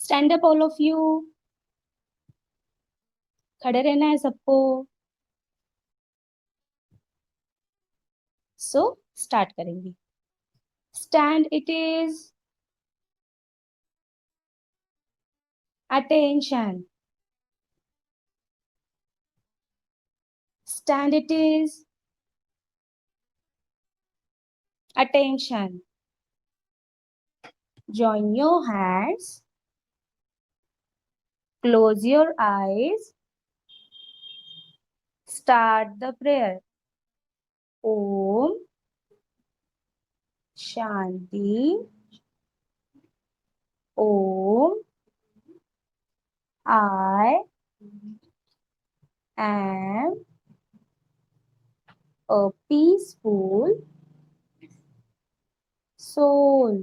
Stand up all of you. खड़े रहना है सबको। सो स्टार्ट करेंगे। Stand it is. Attention. Stand it is. Attention. Join your hands. Close your eyes. Start the prayer. Om Shanti. Om I am a peaceful soul.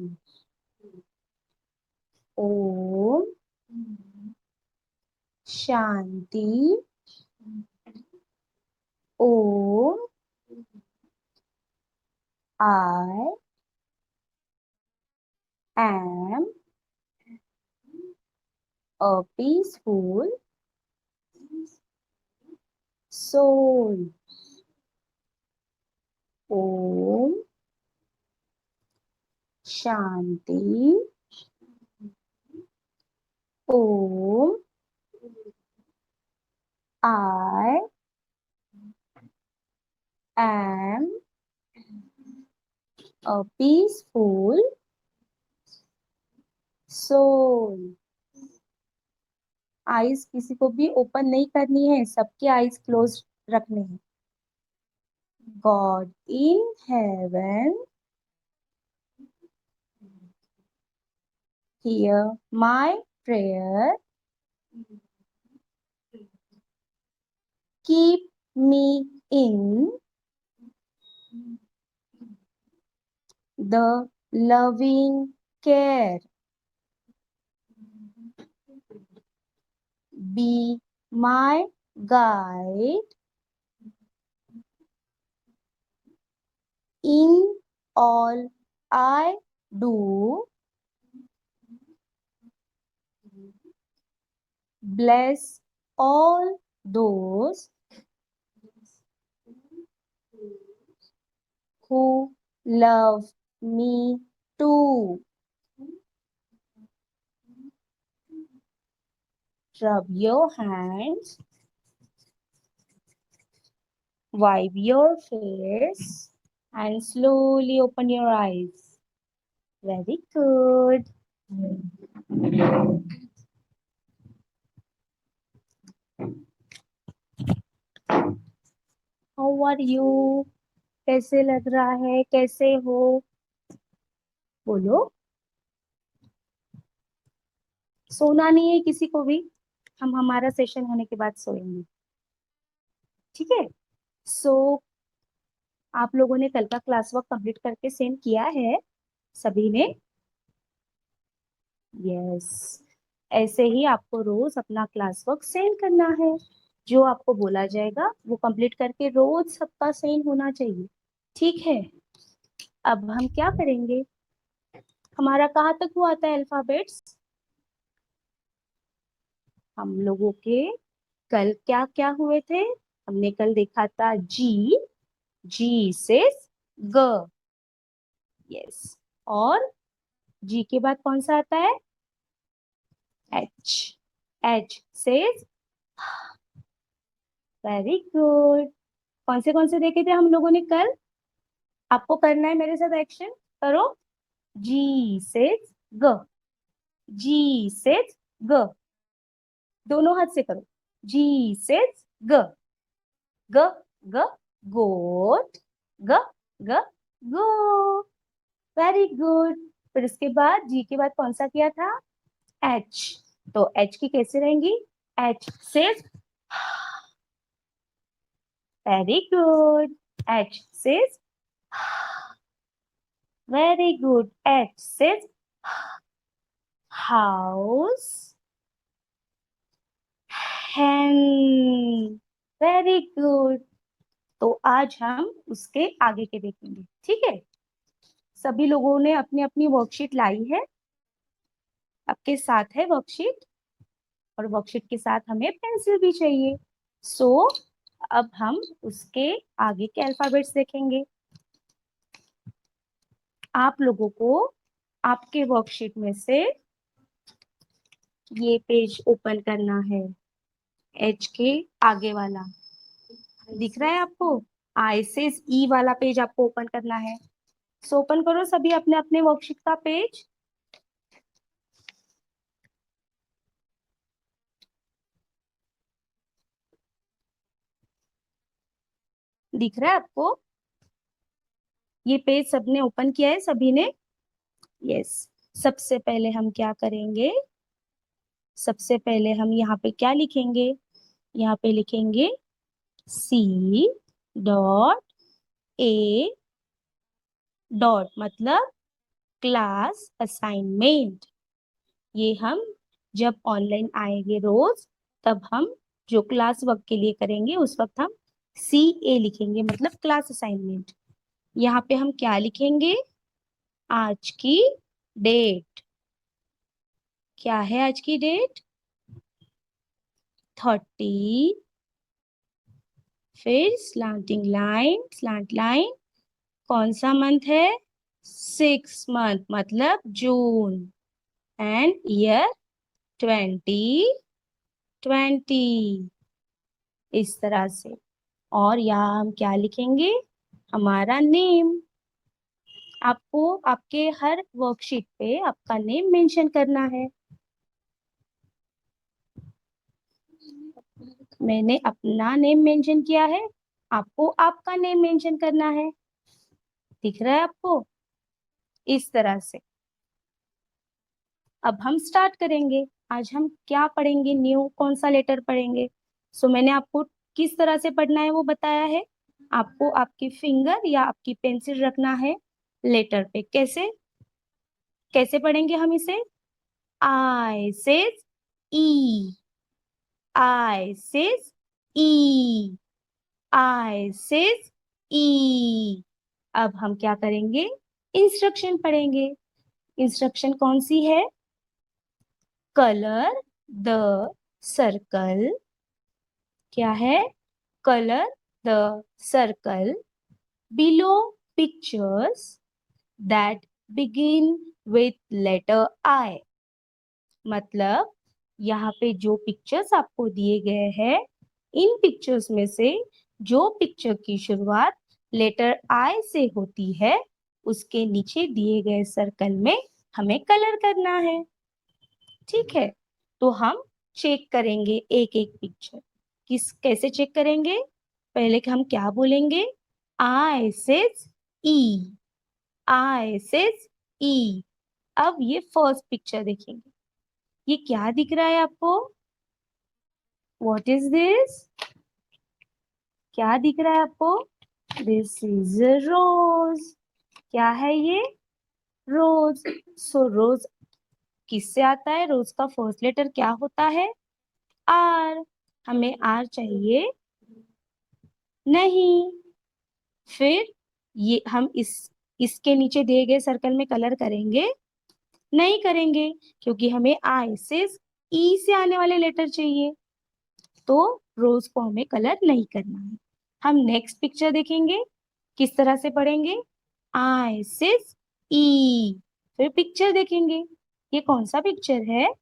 Om Shanti. Om I am a peaceful soul. Om Shanti. Om I am a peaceful soul. Eyes किसी को भी open नहीं करनी है, सबके eyes close रखने हैं. God in heaven, hear my prayer. Keep me in the loving care. Be my guide in all I do. Bless all those who love me too. Rub your hands, wipe your face, and slowly open your eyes. Very good. How are you? कैसे लग रहा है? कैसे हो? बोलो. सोना नहीं है किसी को भी. हम हमारा सेशन होने के बाद सोएंगे. ठीक है. सो आप लोगों ने कल का क्लास वर्क कंप्लीट करके सेंड किया है सभी ने? यस. ऐसे ही आपको रोज अपना क्लास वर्क सेंड करना है. जो आपको बोला जाएगा वो कंप्लीट करके रोज सबका सेंड होना चाहिए. ठीक है. अब हम क्या करेंगे? हमारा कहाँ तक हुआ था अल्फाबेट्स? हम लोगों के कल क्या क्या हुए थे? हमने कल देखा था जी. जी से ग. यस. और जी के बाद कौन सा आता है? एच. एच से वेरी गुड. कौन से देखे थे हम लोगों ने कल? आपको करना है मेरे साथ एक्शन. करो. जी से ग. जी से ग. दोनों हाथ से करो. जी से ग. ग. ग. गोट. ग. ग. गो. Very good. फिर इसके बाद जी के बाद कौन सा किया था? एच. तो एच की कैसे रहेंगी? एच से वेरी गुड. एच से वेरी गुड. एच से house. Hen. Very good. तो आज हम उसके आगे के देखेंगे, ठीक है। सभी लोगों ने अपनी अपनी वर्कशीट लाई है, आपके साथ है वर्कशीट, और वर्कशीट के साथ हमें पेंसिल भी चाहिए। सो अब हम उसके आगे के अल्फाबेट्स देखेंगे। आप लोगों को आपके वर्कशीट में से ये पेज ओपन करना है, एच के आगे वाला दिख रहा है आपको, आई से ई वाला पेज आपको ओपन करना है। सो ओपन करो सभी अपने अपने वर्कशीट का पेज। दिख रहा है आपको? ये पेज सबने ओपन किया है, सभी ने? यस। सबसे पहले हम क्या करेंगे, सबसे पहले हम यहाँ पे क्या लिखेंगे, यहाँ पे लिखेंगे सी डॉट ए डॉट, मतलब क्लास असाइनमेंट। ये हम जब ऑनलाइन आएंगे रोज, तब हम जो क्लास वर्क के लिए करेंगे उस वक्त हम सी ए लिखेंगे, मतलब क्लास असाइनमेंट। यहाँ पे हम क्या लिखेंगे, आज की डेट। क्या है आज की डेट? 30, फिर स्लांटिंग लाइन, स्लांट लाइन, कौन सा मंथ है? 6 मंथ, मतलब जून, एंड ईयर 2020, इस तरह से। और यहाँ हम क्या लिखेंगे, हमारा नेम। आपको आपके हर वर्कशीट पे आपका नेम मेंशन करना है। मैंने अपना नेम मेंशन किया है, आपको आपका नेम मेंशन करना है। दिख रहा है आपको? इस तरह से। अब हम स्टार्ट करेंगे। आज हम क्या पढ़ेंगे, न्यू कौन सा लेटर पढ़ेंगे? सो मैंने आपको किस तरह से पढ़ना है वो बताया है। आपको आपकी फिंगर या आपकी पेंसिल रखना है लेटर पे। कैसे कैसे पढ़ेंगे हम इसे? आई सेज ई, आई सेज ई, आई सेज ई। अब हम क्या करेंगे, इंस्ट्रक्शन पढ़ेंगे। इंस्ट्रक्शन कौन सी है? Colour the circle. क्या है? Colour the circle below pictures that begin with letter I. मतलब यहाँ पे जो पिक्चर्स आपको दिए गए हैं, इन पिक्चर्स में से जो पिक्चर की शुरुआत लेटर आई से होती है, उसके नीचे दिए गए सर्कल में हमें कलर करना है। ठीक है, तो हम चेक करेंगे एक एक पिक्चर। कैसे चेक करेंगे? पहले हम क्या बोलेंगे, आई सेज ई, आई सेज ई। अब ये फर्स्ट पिक्चर देखेंगे, ये क्या दिख रहा है आपको? What is this? क्या दिख रहा है आपको? दिस इज अ रोज। क्या है ये? रोज। सो रोज किससे आता है? रोज का फर्स्ट लेटर क्या होता है? आर। हमें आर चाहिए नहीं। फिर ये हम इसके नीचे दिए गए सर्कल में कलर करेंगे? नहीं करेंगे, क्योंकि हमें आई से ई से आने वाले लेटर चाहिए, तो रोज को हमें कलर नहीं करना है। हम नेक्स्ट पिक्चर देखेंगे, किस तरह से पढ़ेंगे, आई से ई। फिर पिक्चर देखेंगे, ये कौन सा पिक्चर है?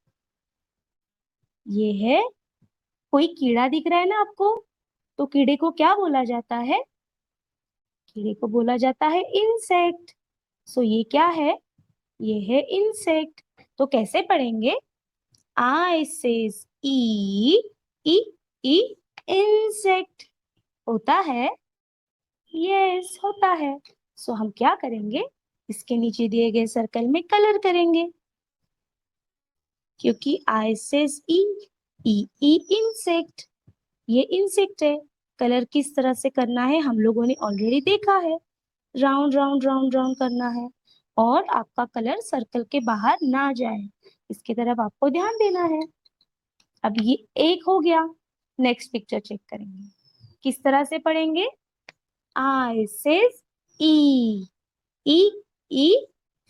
ये है, कोई कीड़ा दिख रहा है ना आपको? तो कीड़े को क्या बोला जाता है? कीड़े को बोला जाता है इंसेक्ट। सो ये क्या है? ये है इंसेक्ट। तो कैसे पढ़ेंगे? आई सेज ई, ई, ई, इंसेक्ट। होता है? यस, होता है। सो हम क्या करेंगे, इसके नीचे दिए गए सर्कल में कलर करेंगे, क्योंकि आई सेज ई, ई, ई, इंसेक्ट। ये इंसेक्ट है। कलर किस तरह से करना है हम लोगों ने ऑलरेडी देखा है। राउंड राउंड राउंड राउंड करना है, और आपका कलर सर्कल के बाहर ना जाए, इसकी तरफ आपको ध्यान देना है। अब ये एक हो गया। नेक्स्ट पिक्चर चेक करेंगे, किस तरह से पढ़ेंगे, I says E. E. E.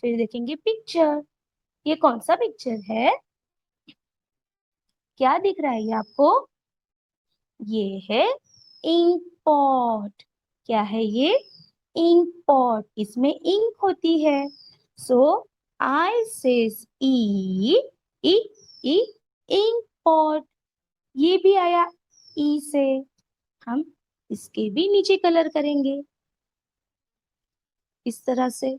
फिर देखेंगे पिक्चर। ये कौन सा पिक्चर है? क्या दिख रहा है ये आपको? ये है इंक पॉट। क्या है ये? Ink pot. इसमें इंक होती है। सो आई सेज ई। ई। ई। Ink pot. ये भी आया ई से। हम इसके भी नीचे कलर करेंगे इस तरह से।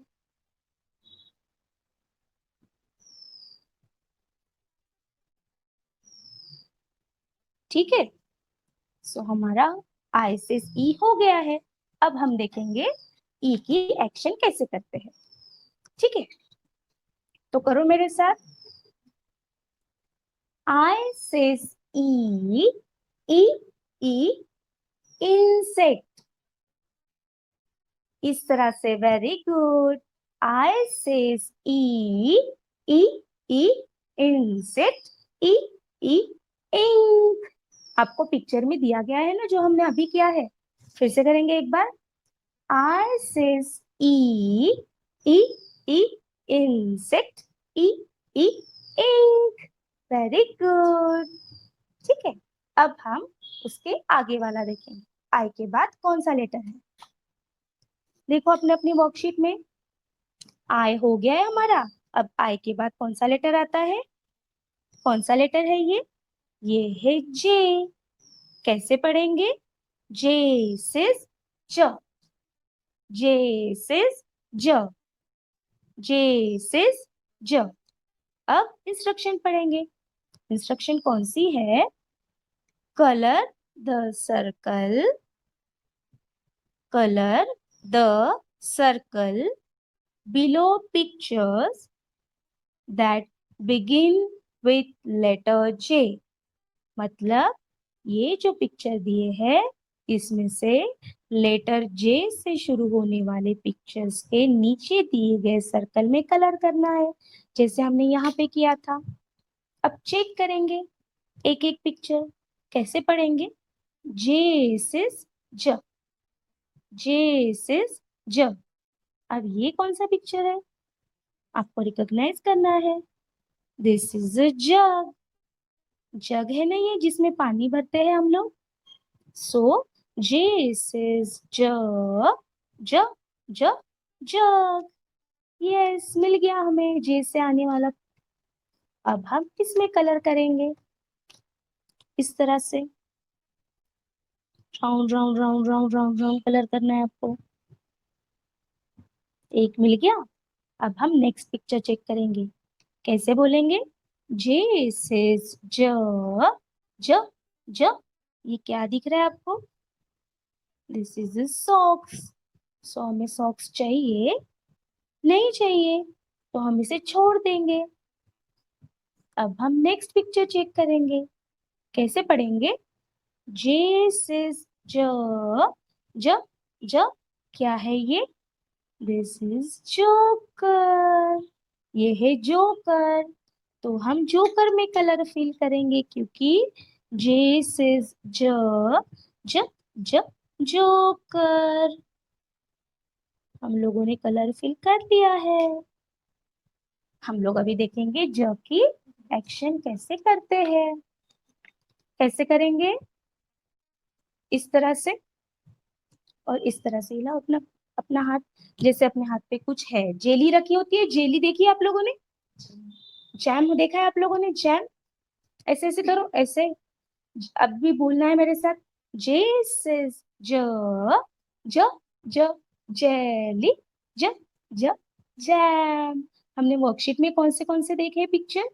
ठीक है। सो हमारा आई से ई हो गया है। अब हम देखेंगे ई की एक्शन कैसे करते हैं। ठीक है, तो करो मेरे साथ। आई से ई। ई। ई। इंसेक्ट। इस तरह से। Very good. आई से ई। ई। ई। इंसेक्ट। ई। ई। इंक। आपको पिक्चर में दिया गया है ना जो हमने अभी किया है। फिर से करेंगे एक बार। I says E. E. E. Insect. E. E. Ink. Very good. ठीक है। अब हम उसके आगे वाला देखेंगे। आई के बाद कौन सा लेटर है? देखो अपने अपनी वर्कशीट में। आई हो गया है हमारा। अब आई के बाद कौन सा लेटर आता है? कौन सा लेटर है ये है जे। कैसे पढ़ेंगे? जे सिस ज। जे सिस ज। जे सिस ज। अब इंस्ट्रक्शन पढ़ेंगे। इंस्ट्रक्शन कौन सी है? Colour the circle. Colour the circle below pictures that begin with letter J. मतलब ये जो पिक्चर दिए हैं इसमें से लेटर जे से शुरू होने वाले पिक्चर्स के नीचे दिए गए सर्कल में कलर करना है, जैसे हमने यहाँ पे किया था। अब चेक करेंगे एक एक पिक्चर। कैसे पढ़ेंगे? जे सिस ज। जे सिस ज। अब ये कौन सा पिक्चर है? आपको रिकॉग्नाइज करना है। दिस इज अ जग। जग है ना ये, जिसमें पानी भरते हैं हम लोग। सो जे सिस ज। ज। ज। जग। यस, मिल गया हमें जे से आने वाला। अब हम इसमें कलर करेंगे इस तरह से। Round round round round round round colour करना है आपको। एक मिल गया। अब हम नेक्स्ट पिक्चर चेक करेंगे। कैसे बोलेंगे? जे सेज ज। ज। ज। ये क्या दिख रहा है आपको? This is socks. सो हमें सॉक्स चाहिए? नहीं चाहिए, तो हम इसे छोड़ देंगे। अब हम नेक्स्ट पिक्चर चेक करेंगे। कैसे पढ़ेंगे? जे सेज ज। ज। ज। क्या है ये? This is joker. ये है जोकर। तो हम जोकर में कलर फिल करेंगे क्योंकि जे सिज ज। ज। ज। जोकर। हम लोगों ने कलर फिल कर दिया है। हम लोग अभी देखेंगे ज की एक्शन कैसे करते हैं। कैसे करेंगे? इस तरह से और इस तरह से हिलाओ अपना अपना हाथ। जैसे अपने हाथ पे कुछ है, जेली रखी होती है। जेली देखी है आप लोगों ने? जैम देखा है आप लोगों ने? जैम। ऐसे ऐसे करो ऐसे। अब भी बोलना है मेरे साथ। जे सिज ज। ज। ज। जेली। ज। ज। जैम। हमने वर्कशीट में कौन से देखे पिक्चर?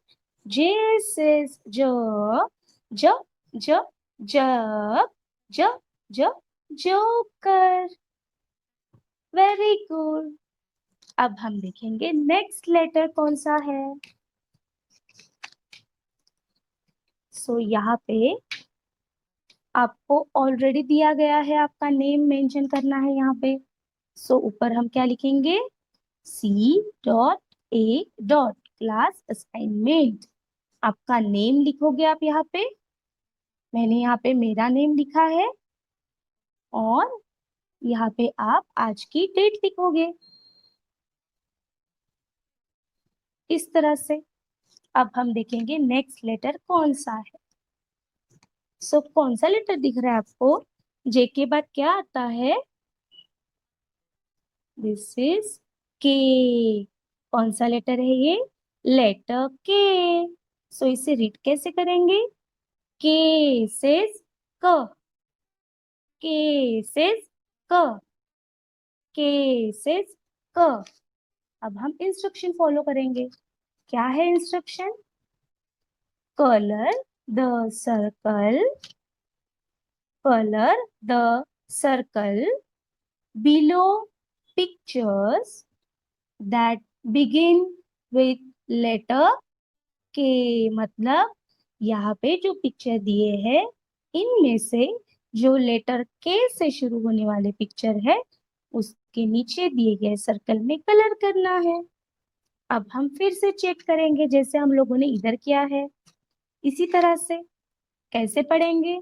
जे सिज ज। ज। ज। जग। ज। ज। जोकर। Very good. अब हम देखेंगे नेक्स्ट लेटर कौन सा है। सो यहाँ पे आपको ऑलरेडी दिया गया है, आपका नेम मेंशन करना है यहाँ पे। सो ऊपर हम क्या लिखेंगे? C.A. Class assignment. आपका नेम लिखोगे आप यहाँ पे। मैंने यहाँ पे मेरा नेम लिखा है और यहाँ पे आप आज की डेट लिखोगे इस तरह से। अब हम देखेंगे नेक्स्ट लेटर कौन सा है। सो कौन सा लेटर दिख रहा है आपको? जे के बाद क्या आता है? दिस इज के। कौन सा लेटर है ये? लेटर के। सो इसे रीड कैसे करेंगे? के सेज क, के सेज क, के सेज क। अब हम इंस्ट्रक्शन फॉलो करेंगे। क्या है instruction? Colour the circle, colour the circle below pictures that begin with letter K. मतलब यहाँ पे जो पिक्चर दिए हैं इनमें से जो लेटर के से शुरू होने वाले पिक्चर है उसके नीचे दिए गए सर्कल में कलर करना है। अब हम फिर से चेक करेंगे जैसे हम लोगों ने इधर किया है इसी तरह से। कैसे पढ़ेंगे?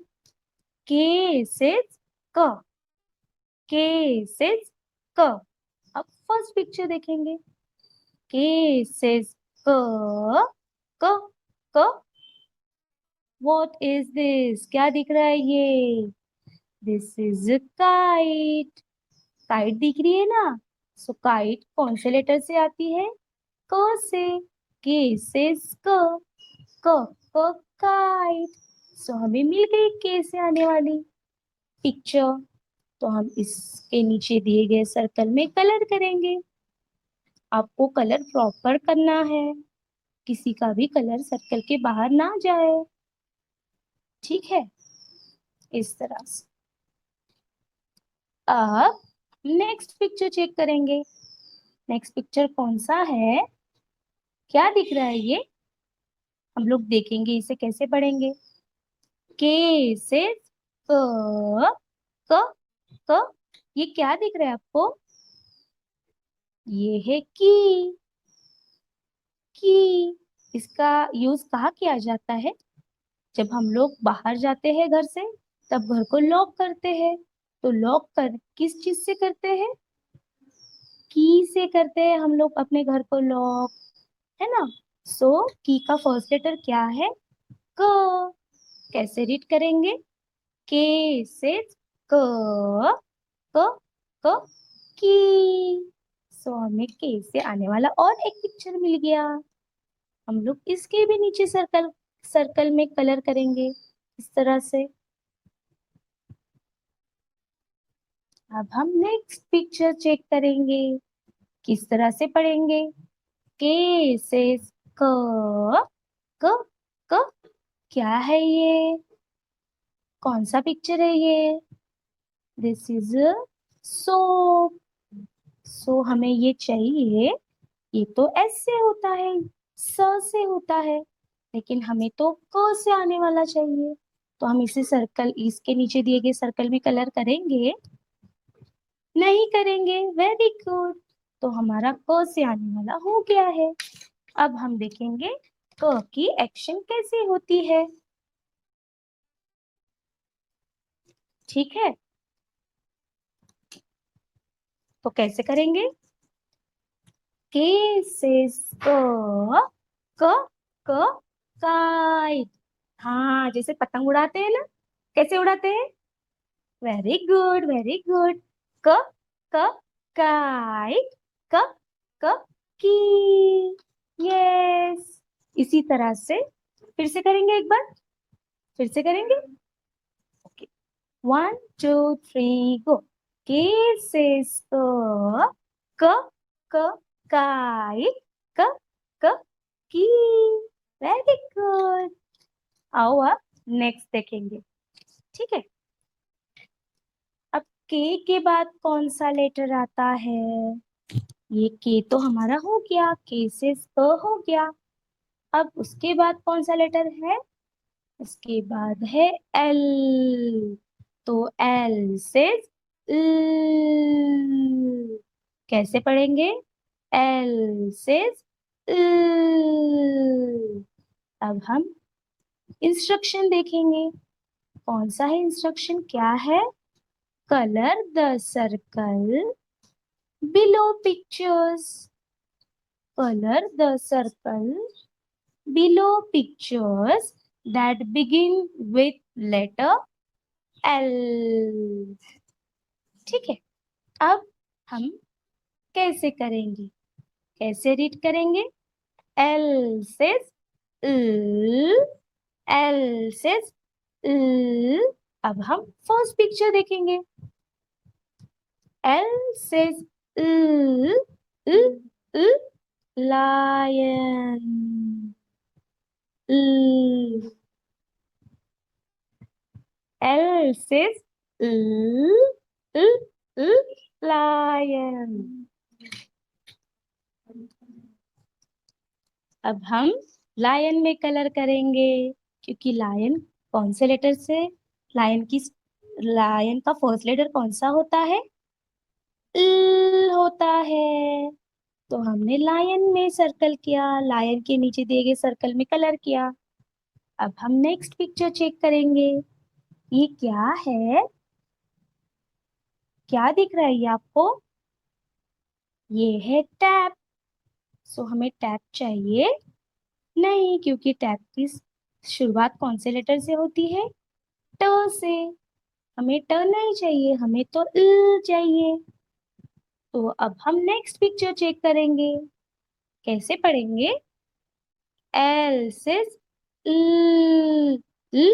के से क, के से क। अब फर्स्ट पिक्चर देखेंगे। के से क, क, क। What is this? क्या दिख रहा है ये? This is kite. काइट दिख रही है ना? सो काइट कौन से लेटर से आती है? क से। के से क, क, क काइट। सो हमें मिल गई के से आने वाली पिक्चर। तो हम इसके नीचे दिए गए सर्कल में कलर करेंगे। आपको कलर प्रॉपर करना है, किसी का भी कलर सर्कल के बाहर ना जाए। ठीक है, इस तरह से। अब नेक्स्ट पिक्चर चेक करेंगे। नेक्स्ट पिक्चर कौन सा है? क्या दिख रहा है ये? हम लोग देखेंगे इसे कैसे पढ़ेंगे। के से क, क, क। ये क्या दिख रहा है आपको? ये है की। इसका यूज कहाँ किया जाता है? जब हम लोग बाहर जाते हैं घर से तब घर को लॉक करते हैं। तो लॉक कर किस चीज से करते हैं? की से करते हैं हम लोग अपने घर को लॉक, है ना? सो की का फर्स्ट लेटर क्या है? क। कैसे रीड करेंगे? के से क, क, क की। सो हमें के से आने वाला और एक पिक्चर मिल गया। हम लोग इसके भी नीचे सर्कल सर्कल में कलर करेंगे इस तरह से। अब हम नेक्स्ट पिक्चर चेक करेंगे। किस तरह से पढ़ेंगे? के से क, क, क। क्या है ये? कौन सा पिक्चर है ये? This is soap. सो हमें ये चाहिए। ये तो एस से होता है, स से होता है, लेकिन हमें तो क से आने वाला चाहिए। तो हम इसे सर्कल इसके नीचे दिए गए सर्कल में कलर करेंगे? नहीं करेंगे। Very good. तो हमारा क से आने वाला हो गया है। अब हम देखेंगे क की एक्शन कैसे होती है। ठीक है, तो कैसे करेंगे? के से क, क, क काइट। हाँ, जैसे पतंग उड़ाते हैं ना, कैसे उड़ाते हैं? Very good, very good. क, क काइट, क, क की। यस, इसी तरह से फिर से करेंगे एक बार। फिर से करेंगे। ओके, 1 2 3 गो। के से क, क काइट, क, क की। Very good. आओ अब नेक्स्ट देखेंगे। ठीक है, अब के बाद कौन सा लेटर आता है? ये के तो हमारा हो गया, के से हो गया। अब उसके बाद कौन सा लेटर है? उसके बाद है एल। तो एल से ल। कैसे पढ़ेंगे? एल से ल। अब हम इंस्ट्रक्शन देखेंगे। कौन सा है इंस्ट्रक्शन? क्या है? color the circle below pictures. Color the circle below pictures that begin with letter L. ठीक है, अब हम कैसे करेंगे, कैसे रीड करेंगे? L says L, L says L. अब हम फर्स्ट पिक्चर देखेंगे. L says L, L, L, lion. L. L says L, L, L, lion. अब हम लायन में कलर करेंगे, क्योंकि लायन कौन से लेटर से, लायन का फर्स्ट लेटर कौन सा होता है? ल होता है. तो हमने लायन में सर्कल किया, लायन के नीचे दिए गए सर्कल में कलर किया. अब हम नेक्स्ट पिक्चर चेक करेंगे. ये क्या है? क्या दिख रहा है ये आपको? ये है टैप. सो हमें टैप चाहिए नहीं, क्योंकि टैप की शुरुआत कौन से लेटर से होती है? ट से. हमें ट नहीं चाहिए, हमें तो ल चाहिए. तो अब हम नेक्स्ट पिक्चर चेक करेंगे. कैसे पढ़ेंगे? एल से ल, ल,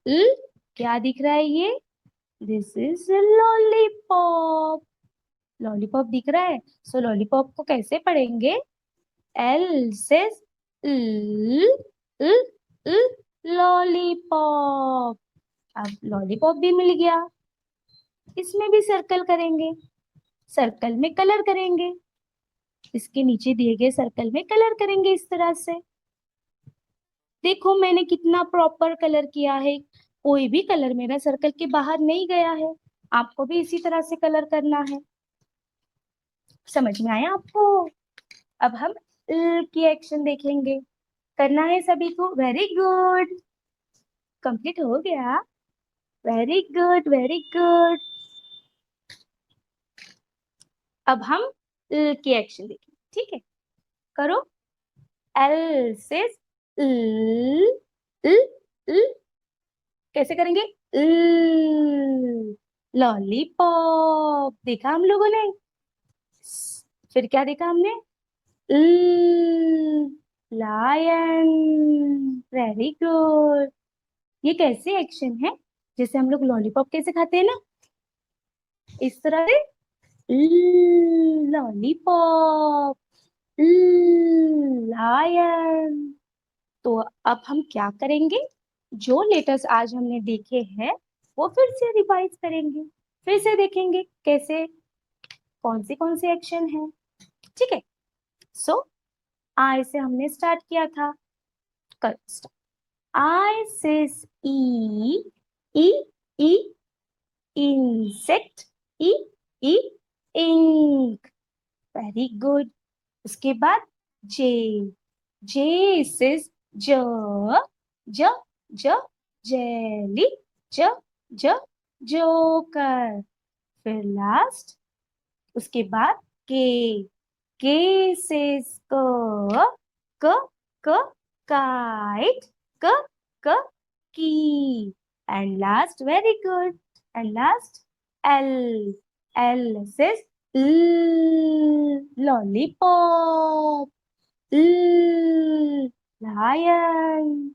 ल. क्या दिख रहा है ये? This is lollipop. लॉलीपॉप दिख रहा है. सो लॉलीपॉप को कैसे पढ़ेंगे? एल से ल, ल, ल, लॉलीपॉप. अब लॉलीपॉप भी मिल गया. इसमें भी सर्कल करेंगे, सर्कल में कलर करेंगे. इसके नीचे दिए गए सर्कल में कलर करेंगे इस तरह से. देखो मैंने कितना प्रॉपर कलर किया है. कोई भी कलर मेरा सर्कल के बाहर नहीं गया है. आपको भी इसी तरह से कलर करना है. समझ में आया आपको? अब हम ल की एक्शन देखेंगे. करना है सभी को. वेरी गुड, कंप्लीट हो गया. Very good, very good. अब हम ल की एक्शन देखेंगे. ठीक है, करो. एल से ल, ल, ल. कैसे करेंगे? लॉलीपॉप. देखा हम लोगों ने. फिर क्या देखा हमने? लायन. Very good. ये कैसे एक्शन है? जैसे हम लोग लॉलीपॉप कैसे खाते हैं ना, इस तरह से. Lollipop, lion. तो अब हम क्या करेंगे? जो लेटर्स आज हमने देखे हैं वो फिर से रिवाइज करेंगे. फिर से देखेंगे कैसे, कौन से एक्शन है. ठीक है. सो आई से हमने स्टार्ट किया था. कर स्टार्ट. आई से ई, ई, ई, इंसेक्ट. ई, ई, इंक. Very good. उसके बाद जे. जे से ज, ज, ज, जेली. ज, ज, जोकर. फिर लास्ट. उसके बाद के से क, क, क, काइट. क, क, key. And last, very good, and last L. L से lollipop. Lion.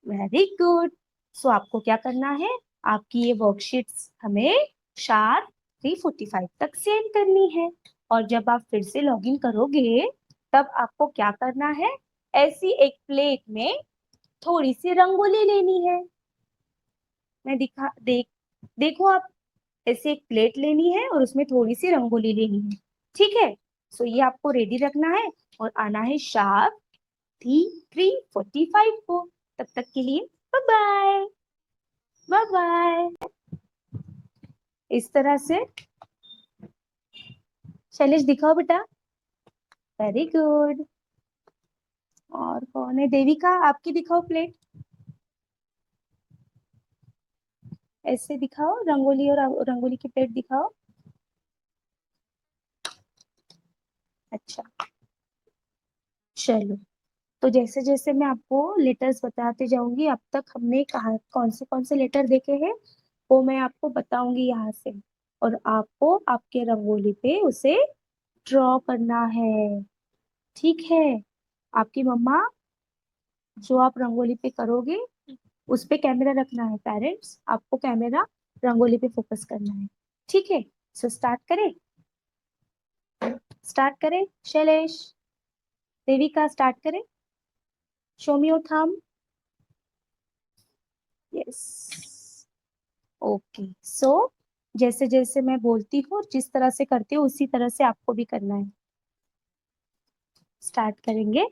Very good. So आपको क्या करना है? आपकी ये वर्कशीट्स हमें शार्प 3:45 तक सेंड करनी है. और जब आप फिर से लॉगिन करोगे तब आपको क्या करना है? ऐसी एक प्लेट में थोड़ी सी रंगोली लेनी है. मैं देखो आप, ऐसे एक प्लेट लेनी है और उसमें थोड़ी सी रंगोली लेनी है. ठीक है. सो ये आपको रेडी रखना है और आना है शार्प 3:45 को. तब तक के लिए बाय बाय. Bye bye. इस तरह से. शैलेश दिखाओ बेटा. Very good. और कौन है? देविका, आपकी दिखाओ प्लेट. ऐसे दिखाओ, रंगोली और रंगोली की प्लेट दिखाओ। अच्छा, चलो। तो जैसे जैसे मैं आपको लेटर्स बताते जाऊंगी, अब तक हमने कहा कौन से लेटर देखे हैं वो मैं आपको बताऊंगी यहाँ से। और आपको आपके रंगोली पे उसे ड्रॉ करना है, ठीक है। आपकी मम्मा जो आप रंगोली पे करोगे उस पे कैमरा रखना है, पेरेंट्स आपको कैमरा रंगोली पे फोकस करना है, ठीक है। सो स्टार्ट करें, स्टार्ट करें। शैलेश, देविका, स्टार्ट करें। Show me your thumb. Yes, okay. So जैसे जैसे मैं बोलती हूँ, जिस तरह से करती हूँ उसी तरह से आपको भी करना है। स्टार्ट करेंगे।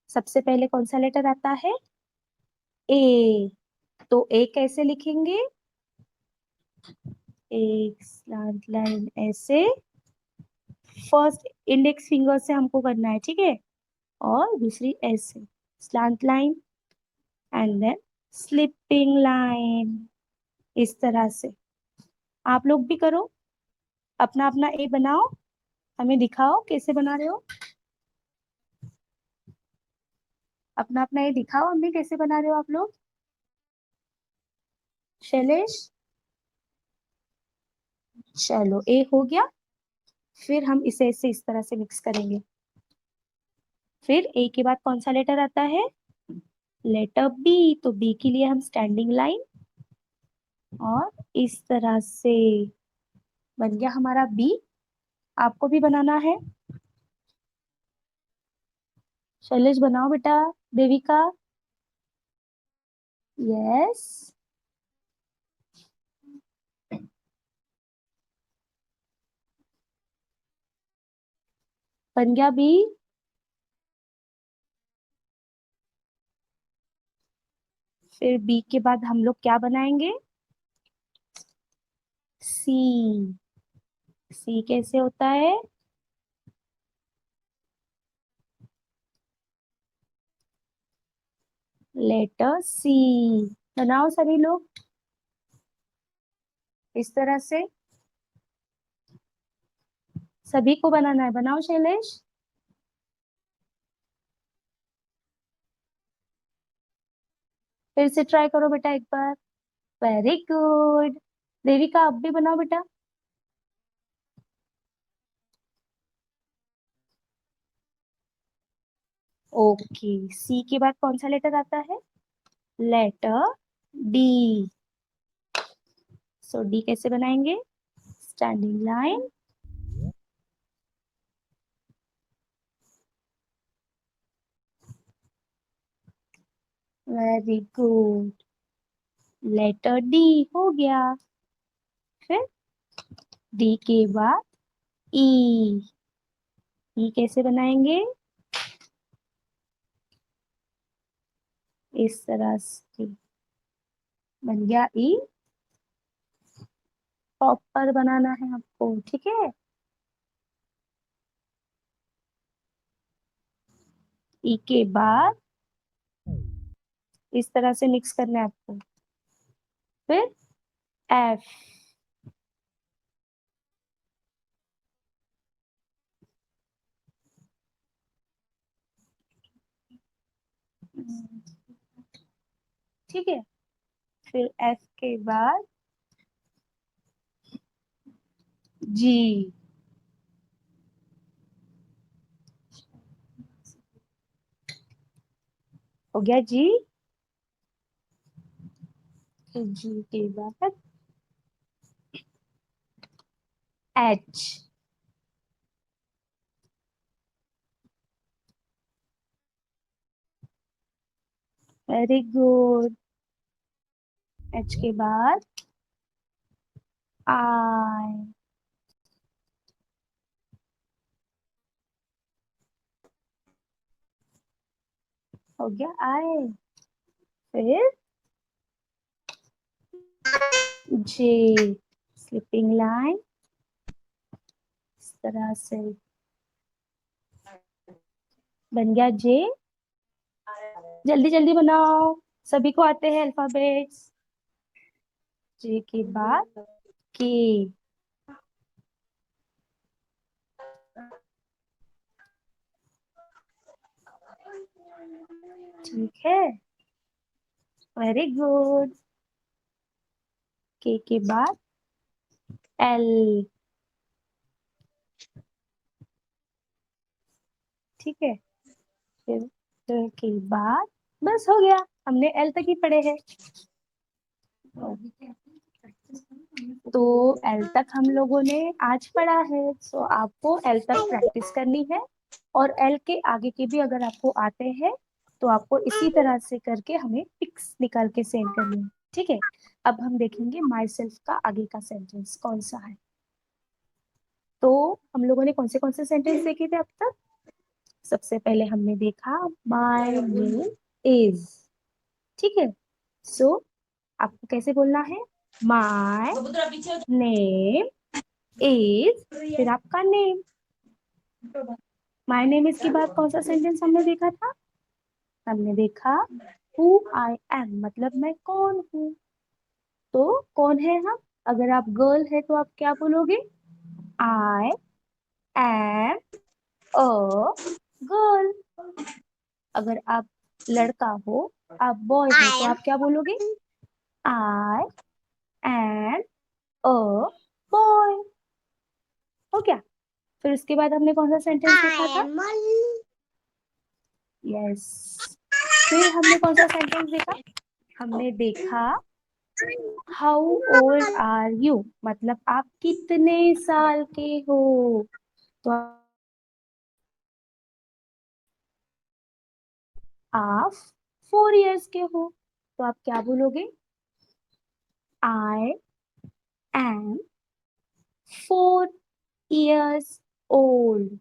सबसे पहले कौन सा लेटर आता है? ए। तो ए कैसे लिखेंगे? एक स्लैंट लाइन ऐसे, फर्स्ट इंडेक्स फिंगर से हमको करना है, ठीक है। और दूसरी ऐसे slant line, and then slipping line, इस तरह से। आप लोग भी करो, अपना अपना ए बनाओ, हमें दिखाओ कैसे बना रहे हो। अपना अपना ये दिखाओ हमें कैसे बना रहे हो आप लोग। शैलेश, चलो ए हो गया। फिर हम इसे इसे इस तरह से मिक्स करेंगे। फिर ए के बाद कौन सा लेटर आता है? Letter B. तो बी के लिए हम स्टैंडिंग लाइन, और इस तरह से बन गया हमारा बी। आपको भी बनाना है। शैलेश बनाओ बेटा। देविका, यस। बन गया बी। फिर बी के बाद हम लोग क्या बनाएंगे? सी। सी कैसे होता है? लेटर सी। बनाओ सभी लोग इस तरह से। सभी को बनाना है, बनाओ शैलेश। फिर से ट्राई करो बेटा एक बार। Very good. देविका अब भी बनाओ बेटा। ओके, सी के बाद कौन सा लेटर आता है? Letter D. सो डी कैसे बनाएंगे? Standing line, very good. Letter D हो गया। फिर डी के बाद ई। ई कैसे बनाएंगे? इस तरह से बन गया ई। प्रॉपर बनाना है आपको, ठीक है। ई के बाद इस तरह से मिक्स करना है आपको। फिर एफ। ठीक है। फिर एफ के बाद जी। हो गया जी। फिर जी के बाद एच। Very good. एच के बाद आई। हो गया आई। फिर जे, स्लिपिंग लाइन इस तरह से बन गया जे। जल्दी जल्दी बनाओ, सभी को आते हैं अल्फाबेट्स। जे के बाद के। ठीक है, वेरी गुड। के बाद एल। ठीक है, फिर के बाद बस हो गया, हमने एल तक ही पढ़े हैं। तो एल तक हम लोगों ने आज पढ़ा है, सो आपको एल तक प्रैक्टिस करनी है। और एल के आगे के भी अगर आपको आते हैं तो आपको इसी तरह से करके हमें पिक्स निकाल के सेंड करनी है। ठीक है, अब हम देखेंगे माई सेल्फ का आगे का सेंटेंस कौन सा है। तो हम लोगों ने कौन से सेंटेंस देखे थे अब तक? सबसे पहले हमने देखा माई नेम इज। ठीक है, सो आपको कैसे बोलना है? माई नेम इज, फिर आपका नेम। माई नेम इज के बाद कौन सा सेंटेंस हमने देखा था? हमने देखा हु आई एम, मतलब मैं कौन हूँ। तो कौन है हम? अगर आप गर्ल है तो आप क्या बोलोगे? I am a girl. अगर आप लड़का हो, आप बॉय हो, तो आप क्या बोलोगे? I am a boy. हो गया। फिर उसके बाद हमने कौन सा सेंटेंस देखा था? यस। फिर हमने कौन सा सेंटेंस देखा? हमने देखा हाउ ओल्ड आर यू, मतलब आप कितने साल के हो। तो आप 4 years के हो, तो आप क्या बोलोगे? आई एम 4 years ओल्ड,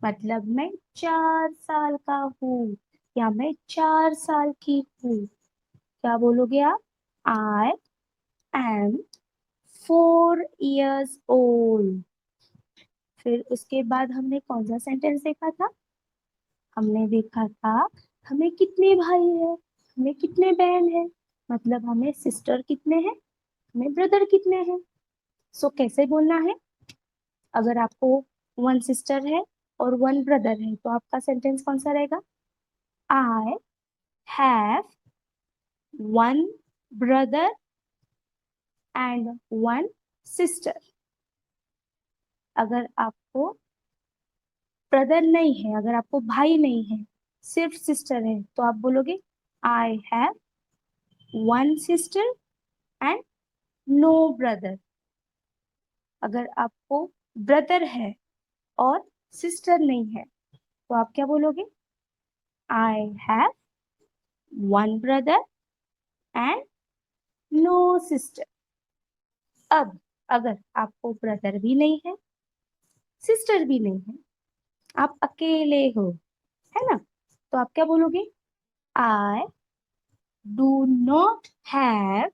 मतलब मैं 4 साल का हूँ या मैं 4 साल की हूँ। क्या बोलोगे आप? I am 4 years old. फिर उसके बाद हमने कौन सा सेंटेंस देखा था? हमने देखा था हमें कितने भाई है, हमें कितने बहन है, मतलब हमें सिस्टर कितने हैं, हमें ब्रदर कितने हैं। सो कैसे बोलना है? अगर आपको 1 सिस्टर है और 1 ब्रदर है तो आपका सेंटेंस कौन सा रहेगा? आई हैव 1 ब्रदर एंड 1 सिस्टर। अगर आपको ब्रदर नहीं है, अगर आपको भाई नहीं है, सिर्फ सिस्टर है, तो आप बोलोगे I have 1 sister and no brother. अगर आपको ब्रदर है और सिस्टर नहीं है तो आप क्या बोलोगे? I have 1 brother and no sister. अब अगर आपको ब्रदर भी नहीं है, सिस्टर भी नहीं है, आप अकेले हो, है ना, तो आप क्या बोलोगे? आई डू नॉट हैव,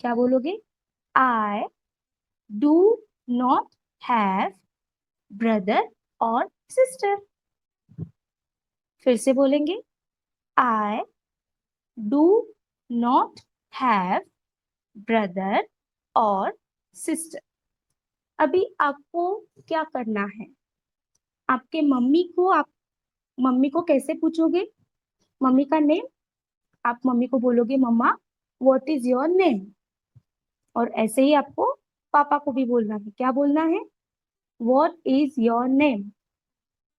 क्या बोलोगे? I do not have brother और सिस्टर। फिर से बोलेंगे, I do not have brother और सिस्टर। अभी आपको क्या करना है? आपके मम्मी को कैसे पूछोगे मम्मी का नेम? आप मम्मी को बोलोगे मम्मा व्हाट इज योर नेम। और ऐसे ही आपको पापा को भी बोलना है। क्या बोलना है? व्हाट इज योर नेम,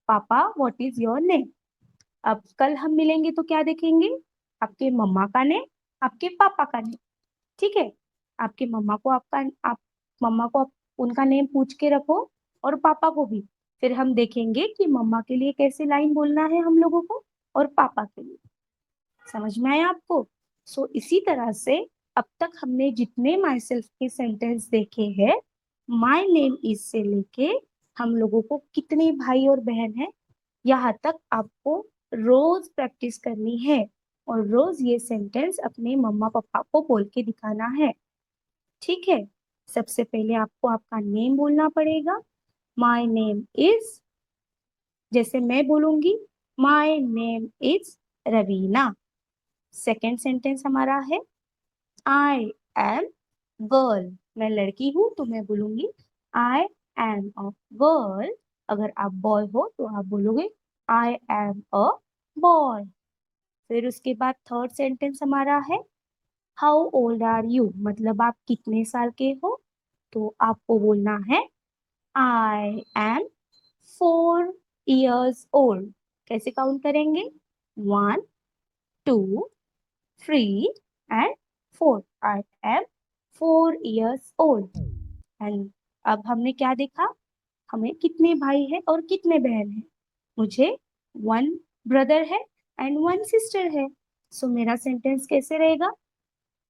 पापा व्हाट इज योर नेम। अब कल हम मिलेंगे तो क्या देखेंगे? आपके मम्मा का नेम, आपके पापा का नेम। ठीक है, आपके आप मम्मा को उनका नेम पूछ के रखो और पापा को भी। फिर हम देखेंगे कि मम्मा के लिए कैसे लाइन बोलना है हम लोगों को और पापा के लिए। समझ में आया आपको? सो इसी तरह से अब तक हमने जितने माई सेल्फ के सेंटेंस देखे हैं, माई नेम इज से लेके हम लोगों को कितने भाई और बहन हैं यहाँ तक आपको रोज प्रैक्टिस करनी है। और रोज ये सेंटेंस अपने मम्मा पापा को बोल के दिखाना है। ठीक है, सबसे पहले आपको आपका नेम बोलना पड़ेगा। माई नेम इज, जैसे मैं बोलूंगी my name is Raveena. Second sentence हमारा है आई एम गर्ल, मैं लड़की हूं तो मैं बोलूंगी आई एम अ गर्ल। अगर आप बॉय हो तो आप बोलोगे आई एम अ बॉय। फिर उसके बाद थर्ड सेंटेंस हमारा है हाउ ओल्ड आर यू, मतलब आप कितने साल के हो। तो आपको बोलना है आई एम 4 years old। कैसे काउंट करेंगे? 1, 2, 3 and 4। I am 4 years old। And अब हमने क्या देखा? हमें कितने भाई हैं और कितने बहन हैं? मुझे 1 brother है एंड 1 sister है। सो मेरा सेंटेंस कैसे रहेगा?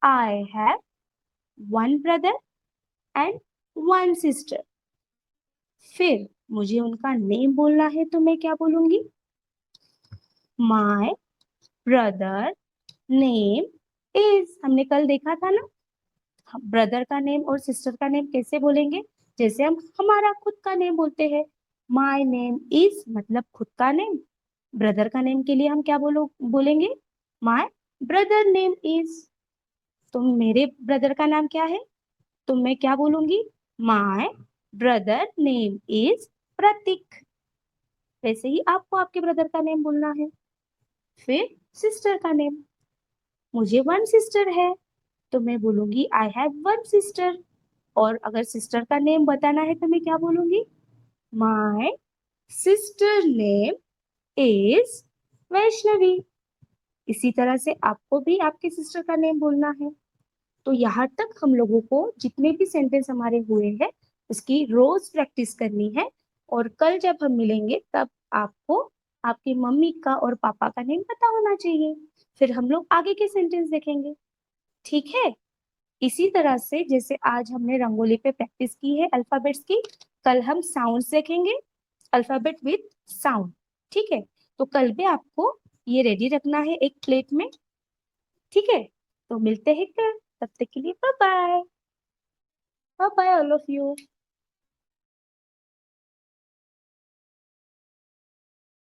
आई हैव 1 brother एंड 1 sister। फिर मुझे उनका नेम बोलना है तो मैं क्या बोलूंगी? My brother name is. हमने कल देखा था ना, ब्रदर का नेम और सिस्टर का नेम कैसे बोलेंगे? जैसे हम हमारा खुद का नेम बोलते हैं, माई नेम इज, मतलब खुद का नेम। ब्रदर का नेम के लिए हम क्या बोलेंगे? My brother name is. तो मेरे ब्रदर का नाम क्या है? तो मैं क्या बोलूंगी? माई ब्रदर नेम इज प्रतीक। वैसे ही आपको आपके ब्रदर का नेम बोलना है। फिर सिस्टर का नेम, मुझे 1 sister है तो मैं बोलूंगी आई हैव 1 sister। और अगर सिस्टर का नेम बताना है तो मैं क्या बोलूंगी? My sister name is Vaishnavi. इसी तरह से आपको भी आपके सिस्टर का नेम बोलना है। तो यहाँ तक हम लोगों को जितने भी सेंटेंस हमारे हुए हैं उसकी रोज प्रैक्टिस करनी है। और कल जब हम मिलेंगे तब आपको आपकी मम्मी का और पापा का नेम पता होना चाहिए। फिर हम लोग आगे के सेंटेंस देखेंगे। ठीक है? इसी तरह से जैसे आज हमने रंगोली पे प्रैक्टिस की है अल्फाबेट्स की, कल हम साउंड्स देखेंगे, अल्फाबेट विथ साउंड। ठीक है? तो कल भी आपको ये रेडी रखना है एक प्लेट में। ठीक है? तो मिलते हैं कल, तब तक के लिए bye bye. Bye bye all of you.